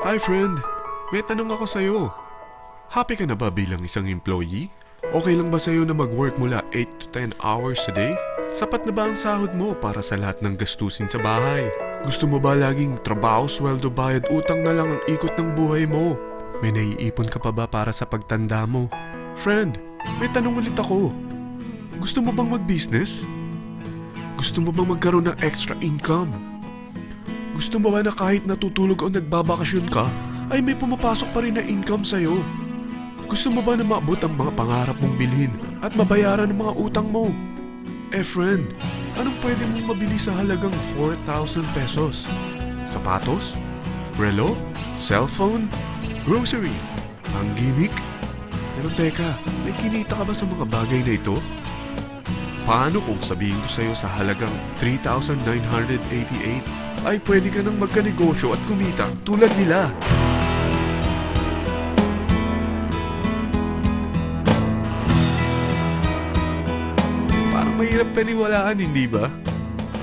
Hi friend, may tanong ako sa'yo. Happy ka na ba bilang isang employee? Okay lang ba sa'yo na mag-work mula 8 to 10 hours a day? Sapat na ba ang sahod mo para sa lahat ng gastusin sa bahay? Gusto mo ba laging trabaho, sweldo, bayad, utang na lang ang ikot ng buhay mo? May naiipon ka pa ba para sa pagtanda mo? Friend, may tanong ulit ako. Gusto mo bang mag-business? Gusto mo bang magkaroon ng extra income? Gusto mo ba na kahit natutulog o nagbabakasyon ka, ay may pumapasok pa rin na income sa'yo? Gusto mo ba na maabot ang mga pangarap mong bilhin at mabayaran ang mga utang mo? Friend, anong pwede mong mabili sa halagang 4,000 pesos? Sapatos? Relo? Cellphone? Grocery? Pang-gimmick? Pero teka, may kinita ka ba sa mga bagay na ito? Paano kung sabihin ko sa'yo sa halagang 3,988 ay pwede ka nang magkanegosyo at kumita tulad nila? Parang mahirap paniwalaan, hindi ba?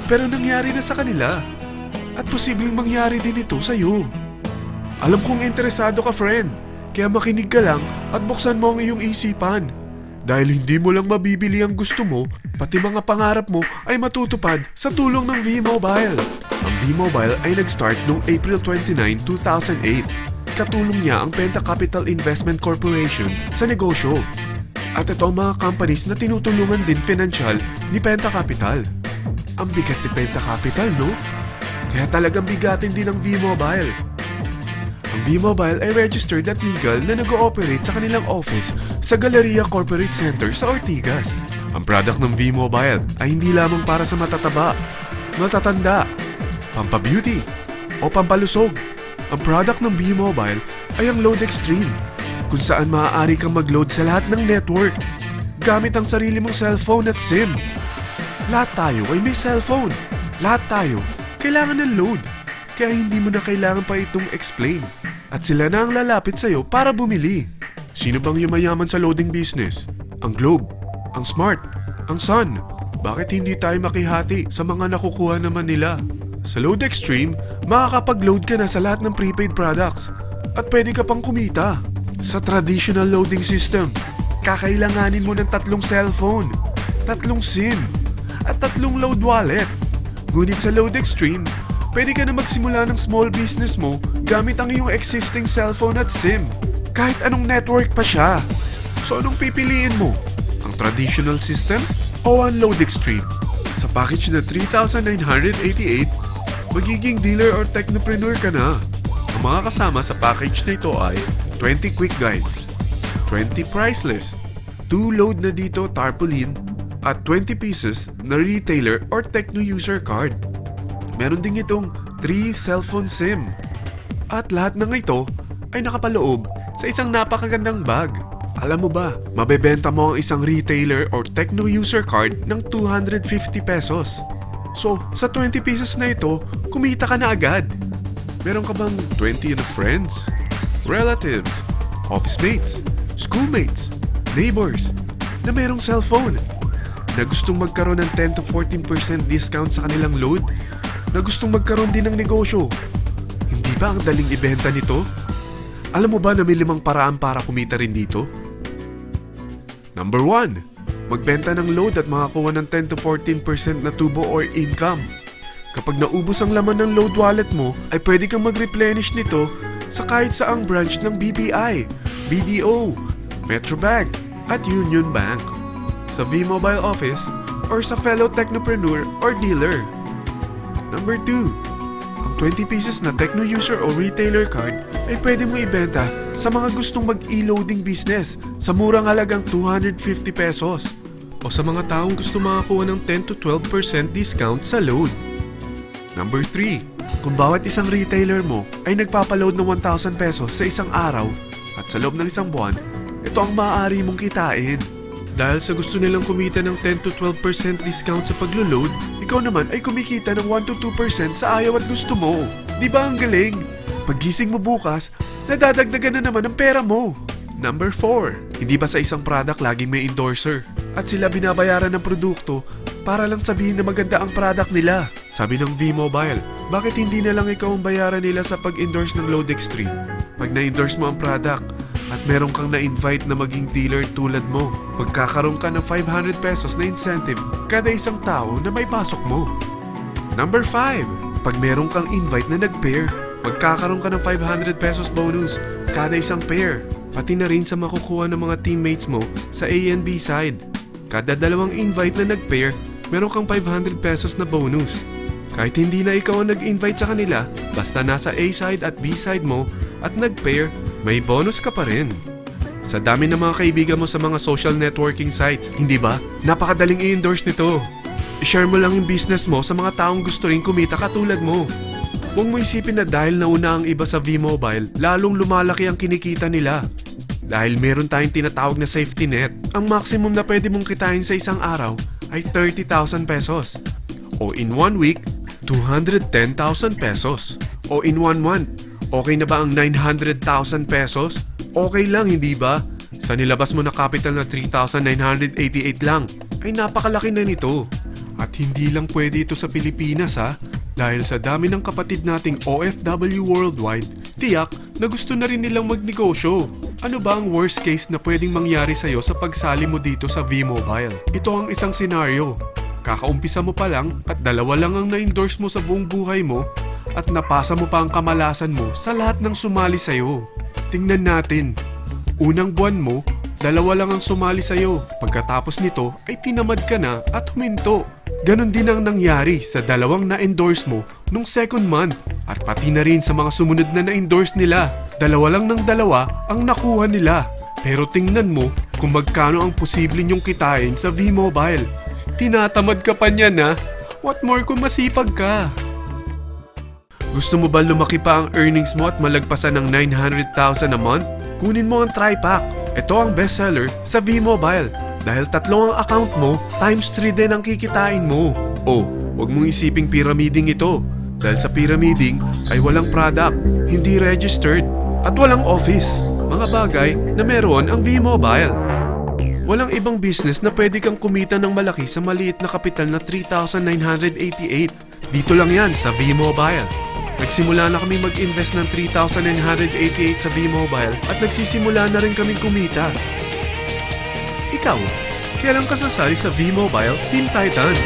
Pero nangyari na sa kanila. At posibleng mangyari din ito sa'yo. Alam kong interesado ka, friend. Kaya makinig ka lang at buksan mo ang iyong isipan. Dahil hindi mo lang mabibili ang gusto mo, pati mga pangarap mo ay matutupad sa tulong ng V-Mobile. Ang V-Mobile ay nag-start noong April 29, 2008. Katulong niya ang Penta Capital Investment Corporation sa negosyo. At ito ang mga companies na tinutulungan din financial ni Penta Capital. Ang bigat ni Penta Capital, no? Kaya talagang bigatin din ang V-Mobile. Ang V-Mobile ay registered at legal na nag-ooperate sa kanilang office sa Galleria Corporate Center sa Ortigas. Ang product ng V-Mobile ay hindi lamang para sa matataba, matatanda, pampabeauty, o pampalusog. Ang product ng V-Mobile ay ang Load Extreme, kung saan maaari kang mag-load sa lahat ng network gamit ang sarili mong cellphone at SIM. Lahat tayo ay may cellphone. Lahat tayo kailangan ng load. Kaya hindi mo na kailangan pa itong explain. At sila na ang lalapit sa'yo para bumili. Sino bang yumayaman sa loading business? Ang Globe, ang Smart, ang Sun. Bakit hindi tayo makihati sa mga nakukuha naman nila? Sa Load Extreme, makakapag-load ka na sa lahat ng prepaid products. At pwede ka pang kumita. Sa traditional loading system, kakailanganin mo ng 3 cellphone, 3 SIM, at 3 load wallet. Ngunit sa Load Extreme, pwede ka na magsimula ng small business mo gamit ang iyong existing cellphone at SIM. Kahit anong network pa siya. So anong pipiliin mo? Ang traditional system o ang Load Extreme? Sa package na 3,988, magiging dealer or technopreneur ka na. Ang mga kasama sa package na ito ay 20 quick guides, 20 price list, 2 load na dito tarpaulin, at 20 pieces na retailer or techno user card. Meron din itong 3 cellphone SIM. At lahat ng ito ay nakapaloob sa isang napakagandang bag. Alam mo ba, mabebenta mo ang isang retailer or techno user card ng 250 pesos. So, sa 20 pieces na ito, kumita ka na agad. Meron ka bang 20 na friends, relatives, office mates, schoolmates, neighbors na merong cellphone? Na gustong magkaroon ng 10 to 14% discount sa kanilang load? Na gustong magkaroon din ng negosyo? Hindi ba ang daling ibenta nito? Alam mo ba na may 5 paraan para kumita rin dito? Number 1. Magbenta ng load at makakuha ng 10 to 14% na tubo or income. Kapag naubos ang laman ng load wallet mo, ay pwede kang mag-replenish nito sa kahit saang branch ng BPI, BDO, Metrobank, at Union Bank. Sa V-Mobile office or sa fellow technopreneur or dealer. Number 2. Ang 20 pieces na techno user o retailer card ay pwede mo ibenta sa mga gustong mag-e-loading business sa murang halagang 250 pesos o sa mga taong gusto makakuha ng 10 to 12% discount sa load. Number 3. Kung bawat isang retailer mo ay nagpapaload ng 1,000 pesos sa isang araw at sa loob ng isang buwan, ito ang maaari mong kitain. Dahil sa gusto nilang kumita ng 10 to 12% discount sa paglo-load, ikaw naman ay kumikita ng 1 to 2% sa ayaw at gusto mo. Di ba ang galing? Paggising mo bukas, nadadagdagan na naman ang pera mo. Number 4. Hindi ba sa isang product laging may endorser? At sila binabayaran ng produkto para lang sabihin na maganda ang product nila. Sabi ng V-Mobile, bakit hindi na lang ikaw ang bayaran nila sa pag-endorse ng Load Extreme? Pag na-endorse mo ang product at meron kang na-invite na maging dealer tulad mo, magkakaroon ka ng 500 pesos na incentive kada isang tao na may pasok mo. Number 5, pag meron kang invite na nag-pair, magkakaroon ka ng 500 pesos bonus kada isang pair. Pati na rin sa makukuha ng mga teammates mo sa A and B side. Kada dalawang invite na nag-pair, meron kang 500 pesos na bonus. Kahit hindi na ikaw ang nag-invite sa kanila, basta nasa A side at B side mo at nag-pair, may bonus ka pa rin. Sa dami ng mga kaibigan mo sa mga social networking sites, hindi ba? Napakadaling i-endorse nito. I-share mo lang yung business mo sa mga taong gusto rin kumita katulad mo. Huwag mo isipin na dahil nauna ang iba sa V-Mobile, lalong lumalaki ang kinikita nila. Dahil meron tayong tinatawag na safety net, ang maximum na pwede mong kitain sa isang araw ay 30,000 pesos. O in 1 week, 210,000 pesos. O in 1 month, okay na ba ang 900,000 pesos? Okay lang, hindi ba? Sa nilabas mo na capital na 3,988 lang, ay napakalaki na nito. At hindi lang pwede ito sa Pilipinas ha, dahil sa dami ng kapatid nating OFW worldwide, tiyak na gusto na rin nilang magnegosyo. Ano ba ang worst case na pwedeng mangyari sa'yo sa pagsali mo dito sa V-Mobile? Ito ang isang senaryo. Kakaumpisa mo pa lang at 2 lang ang na-endorse mo sa buong buhay mo at napasa mo pa ang kamalasan mo sa lahat ng sumali sa'yo. Tingnan natin. Unang buwan mo, 2 lang ang sumali sa'yo. Pagkatapos nito ay tinamad ka na at huminto. Ganon din ang nangyari sa 2 na-endorse mo nung second month at pati na rin sa mga sumunod na na-endorse nila. 2 lang ng 2 ang nakuha nila. Pero tingnan mo kung magkano ang posible nyong kitain sa V-Mobile. Tinatamad ka pa niyan ha? What more kung masipag ka? Gusto mo ba lumaki pa ang earnings mo at malagpasan ng 900,000 a month? Kunin mo ang TriPack. Ito ang bestseller sa V-Mobile. Dahil 3 ang account mo, times 3 din ang kikitain mo. Oh, huwag mong isiping pyramiding ito. Dahil sa pyramiding ay walang product, hindi registered, at walang office. Mga bagay na meron ang V-Mobile. Walang ibang business na pwede kang kumita ng malaki sa maliit na kapital na 3,988. Dito lang yan sa V-Mobile. Nagsimula na kami mag-invest ng 3,988 sa V-Mobile at nagsisimula na rin kaming kumita. Ikaw, kailan ka sasali sa V-Mobile Team Titans?